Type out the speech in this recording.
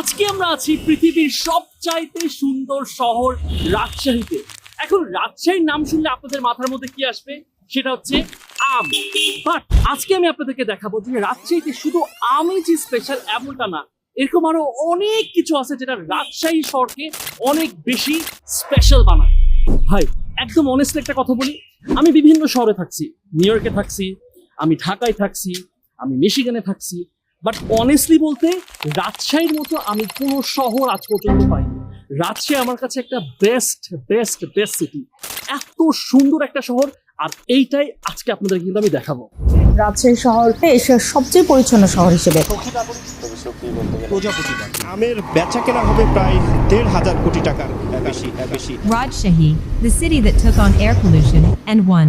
আজকে আমরা আছি পৃথিবীর সবচাইতে সুন্দর শহর রাজশাহীতে। এখন রাজশাহীর নাম শুনলে আপনাদের মাথার মধ্যে কি আসবে? সেটা হচ্ছে আম। বাট আজকে আমি আপনাদেরকে দেখাবো যে রাজশাহীতে শুধু আমই যে স্পেশাল এমনটা না, এরকম আরো অনেক কিছু আছে যেটা রাজশাহী শহরকে অনেক বেশি স্পেশাল বানায়। ভাই একদম অনেস্টলি একটা কথা বলি, আমি বিভিন্ন শহরে থাকছি, নিউ ইয়র্কে থাকছি, আমি ঢাকায় থাকছি, আমি মিশিগানে থাকছি, বাট অনেস্টলি বলতে রাজশাহীর মতো আমি কোনো শহর আজ পর্যন্ত পাইনি। রাজশাহী আমার কাছে একটা বেস্ট বেস্ট বেস্ট সিটি, এত সুন্দর একটা শহর, আর এইটাই আজকে আপনাদের কিন্তু আমি দেখাবো। রাজশাহী শহরকে এশিয়ার সবচেয়ে পরিচ্ছন্ন শহর হিসেবে প্রজাপতি আমের বেচা কেনা হবে প্রায় 1,500 কোটি টাকার বেশি। Rajshahi, the city that took on air pollution and won.